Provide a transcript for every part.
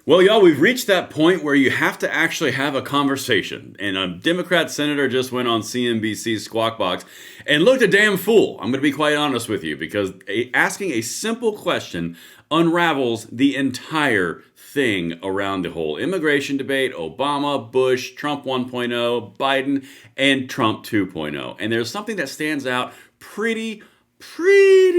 Well, y'all, we've reached that point where you have to actually have a conversation. And a Democrat senator just went on CNBC's Squawk Box and looked a damn fool. I'm going to be quite honest with you, because asking a simple question unravels the entire thing around the whole immigration debate: Obama, Bush, Trump 1.0, Biden, and Trump 2.0. And there's something that stands out pretty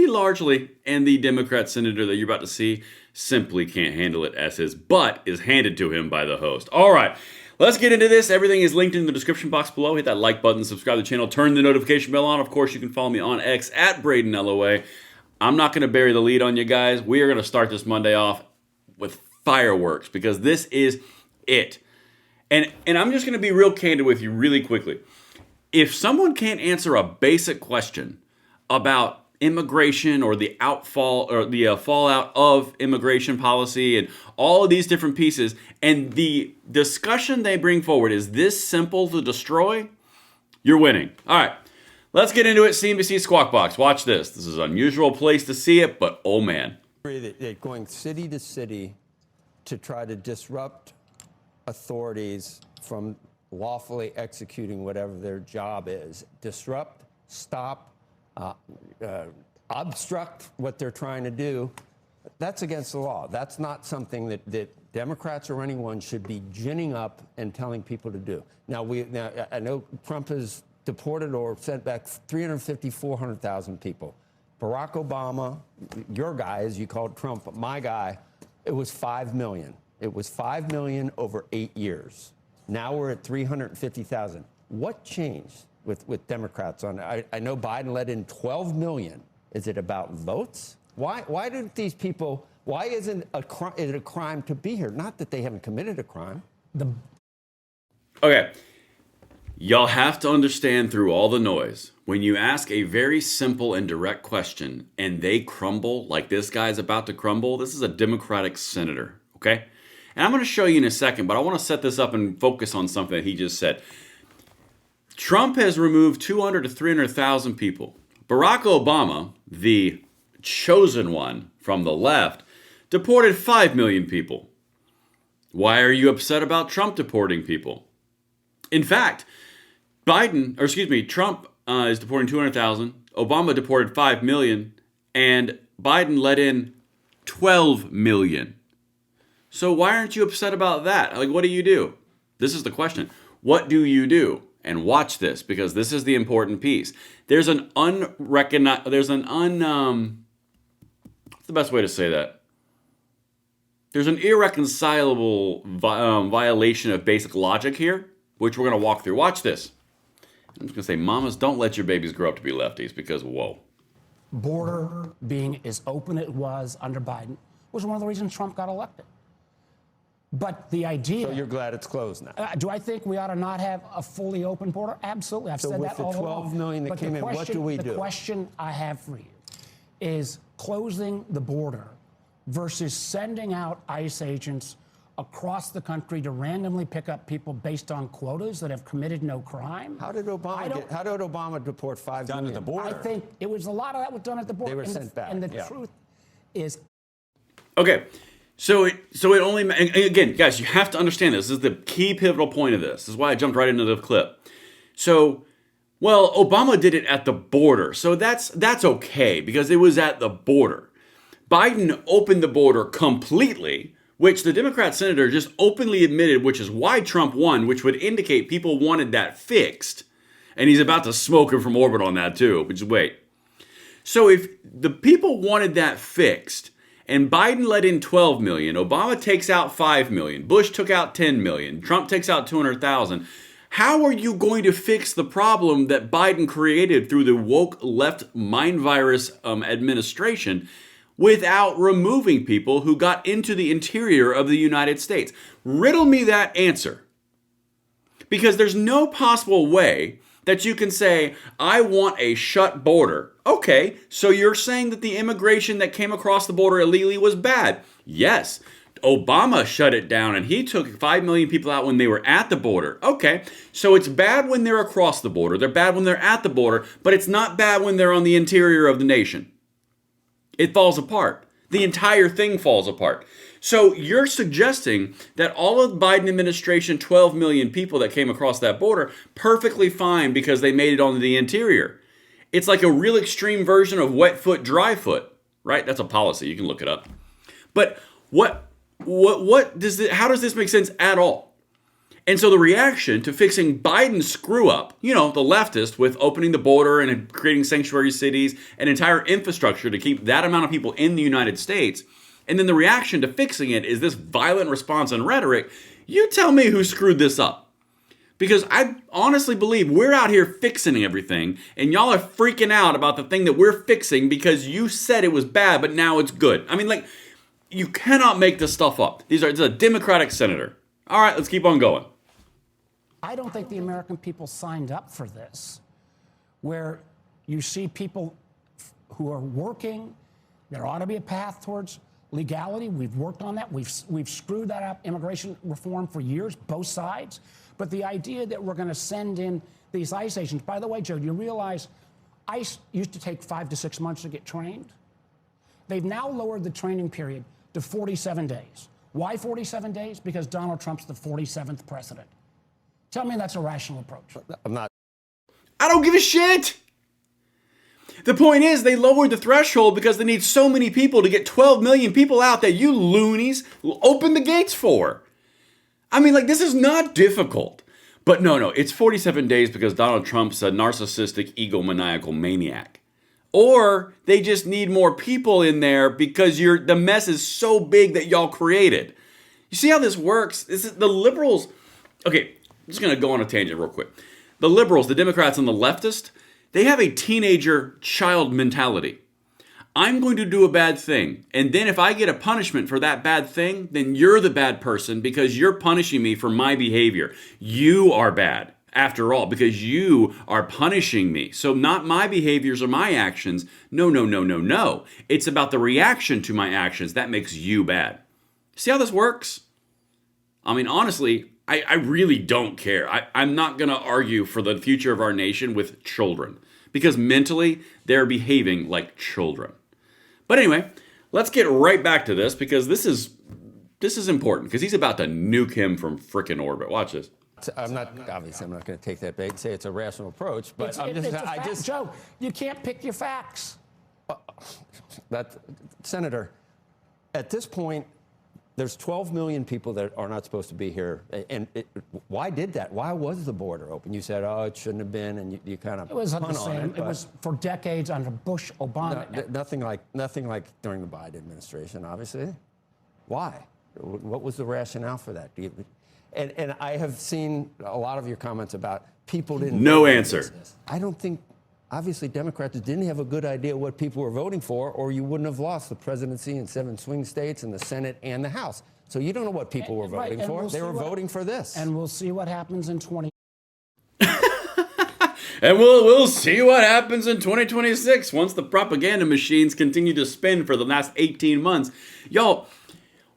largely, and the Democrat senator that you're about to see simply can't handle it, as his butt is handed to him by the host. All right, let's get into this. Everything is linked in the description box below. Hit that like button, subscribe to the channel, turn the notification bell on. Of course, you can follow me on X at Braden LOA. I'm not going to bury the lead on you guys. We are going to start this Monday off with fireworks, because this is it. And I'm just going to be real candid with you really quickly. If someone can't answer a basic question about immigration, or the fallout of immigration policy, and all of these different pieces, and the discussion they bring forward is this simple to destroy, you're winning. All right, let's get into it. CNBC Squawk Box. Watch this. This is an unusual place to see it, but oh man. They're going city to city to try to disrupt authorities from lawfully executing whatever their job is. Disrupt, stop, obstruct what they're trying to do. That's against the law. That's not something that Democrats or anyone should be ginning up and telling people to do. Now, I know Trump has deported or sent back 350, 400,000 people. Barack Obama, your guy, as you called Trump, my guy, it was 5 million. It was 5 million over 8 years. Now we're at 350,000. What changed with Democrats on it? I know Biden let in 12 million. Is it about votes? Why didn't these people, why isn't it a crime to be here? Not that they haven't committed a crime. Okay. Y'all have to understand, through all the noise, when you ask a very simple and direct question and they crumble like this guy's about to crumble, this is a Democratic senator, okay? And I'm going to show you in a second, but I want to set this up and focus on something that he just said. Trump has removed 200 to 300,000 people. Barack Obama, the chosen one from the left, deported 5 million people. Why are you upset about Trump deporting people? In fact, Trump is deporting 200,000, Obama deported 5 million, and Biden let in 12 million. So why aren't you upset about that? Like, what do you do? This is the question. What do you do? And watch this, because this is the important piece. What's the best way to say that? There's an irreconcilable violation of basic logic here, which we're going to walk through. Watch this. I'm just going to say, mamas, don't let your babies grow up to be lefties, because whoa. Border being as open as it was under Biden was one of the reasons Trump got elected. But the idea... So you're glad it's closed now? Do I think we ought to not have a fully open border? Absolutely. I've said that all along. So with the 12 million that came in, what do we do? The question I have for you is closing the border versus sending out ICE agents across the country to randomly pick up people based on quotas that have committed no crime. How did Obama deport 5 million? Done at the border. I think it was a lot of that was done at the border. They were sent back. And the truth is... Okay. So it only, and again, guys, you have to understand this. This is the key pivotal point of this. This is why I jumped right into the clip. So, well, Obama did it at the border. So that's okay, because it was at the border. Biden opened the border completely, which the Democrat senator just openly admitted, which is why Trump won, which would indicate people wanted that fixed. And he's about to smoke him from orbit on that too, but just wait. So if the people wanted that fixed, and Biden let in 12 million, Obama takes out 5 million, Bush took out 10 million, Trump takes out 200,000. How are you going to fix the problem that Biden created through the woke left mind virus administration without removing people who got into the interior of the United States? Riddle me that answer. Because there's no possible way that you can say, I want a shut border. Okay, so you're saying that the immigration that came across the border illegally was bad. Yes, Obama shut it down and he took 5 million people out when they were at the border. Okay, so it's bad when they're across the border. They're bad when they're at the border, but it's not bad when they're on the interior of the nation. It falls apart. The entire thing falls apart. So you're suggesting that all of the Biden administration, 12 million people that came across that border, perfectly fine because they made it onto the interior. It's like a real extreme version of wet foot, dry foot, right? That's a policy. You can look it up. But how does this make sense at all? And so the reaction to fixing Biden's screw up, the leftist with opening the border and creating sanctuary cities and entire infrastructure to keep that amount of people in the United States, and then the reaction to fixing it is this violent response and rhetoric. You tell me who screwed this up. Because I honestly believe we're out here fixing everything, and y'all are freaking out about the thing that we're fixing because you said it was bad, but now it's good. I mean, you cannot make this stuff up. It's a Democratic senator. All right, let's keep on going. I don't think the American people signed up for this, where you see people who are working. There ought to be a path towards legality. We've worked on that. We've screwed that up, immigration reform, for years, both sides. But the idea that we're going to send in these ICE agents, by the way, Joe, do you realize ICE used to take 5 to 6 months to get trained? They've now lowered the training period to 47 days. Why 47 days? Because Donald Trump's the 47th president. Tell me that's a rational approach. I don't give a shit. The point is, they lowered the threshold because they need so many people to get 12 million people out that you loonies open the gates for. I mean, this is not difficult. But no, it's 47 days because Donald Trump's a narcissistic, egomaniacal maniac. Or they just need more people in there because the mess is so big that y'all created. You see how this works? This is the liberals. Okay, I'm just going to go on a tangent real quick. The liberals, the Democrats and the leftist, they have a teenager child mentality. I'm going to do a bad thing, and then if I get a punishment for that bad thing, then you're the bad person because you're punishing me for my behavior. You are bad, after all, because you are punishing me. So not my behaviors or my actions. No. It's about the reaction to my actions. That makes you bad. See how this works? I mean, honestly, I really don't care. I'm not going to argue for the future of our nation with children because mentally they're behaving like children. But anyway, let's get right back to this because this is important because he's about to nuke him from frickin' orbit. Watch this. I'm not going to take that bait and say it's a rational approach, but Joe, you can't pick your facts. Senator, at this point, there's 12 million people that are not supposed to be here. And why did that? Why was the border open? You said, it shouldn't have been, and you kind of it was the same. It was for decades under Bush, Obama. Nothing like during the Biden administration, obviously. Why? What was the rationale for that? And I have seen a lot of your comments about people didn't. No answer. I don't think. Obviously, Democrats didn't have a good idea what people were voting for, or you wouldn't have lost the presidency in 7 swing states and the Senate and the House. So you don't know what people were voting for. They were voting for this. And we'll see what happens in 20. And we'll see what happens in 2026 once the propaganda machines continue to spin for the last 18 months. Y'all,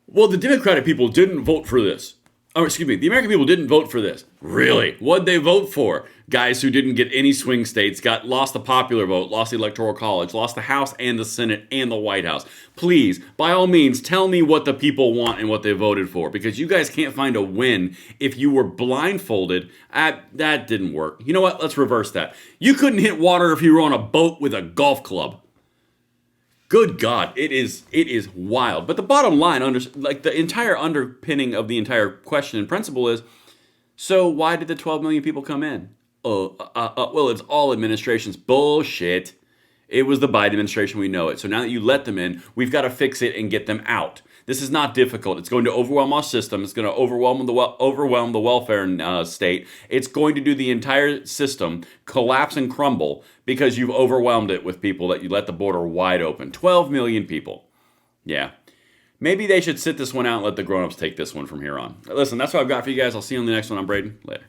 the Democratic people didn't vote for this. The American people didn't vote for this. Really? What'd they vote for? Guys who didn't get any swing states, lost the popular vote, lost the Electoral College, lost the House and the Senate and the White House. Please, by all means, tell me what the people want and what they voted for, because you guys can't find a win if you were blindfolded. That didn't work. You know what? Let's reverse that. You couldn't hit water if you were on a boat with a golf club. Good God, it is wild. But the bottom line, the entire underpinning of the entire question and principle is, so why did the 12 million people come in? Well, it's all administration's bullshit. It was the Biden administration, we know it. So now that you let them in, we've got to fix it and get them out. This is not difficult. It's going to overwhelm our system. It's going to overwhelm the welfare state. It's going to do the entire system collapse and crumble because you've overwhelmed it with people that you let the border wide open. 12 million people. Yeah. Maybe they should sit this one out and let the grown-ups take this one from here on. Listen, that's what I've got for you guys. I'll see you on the next one. I'm Braden. Later.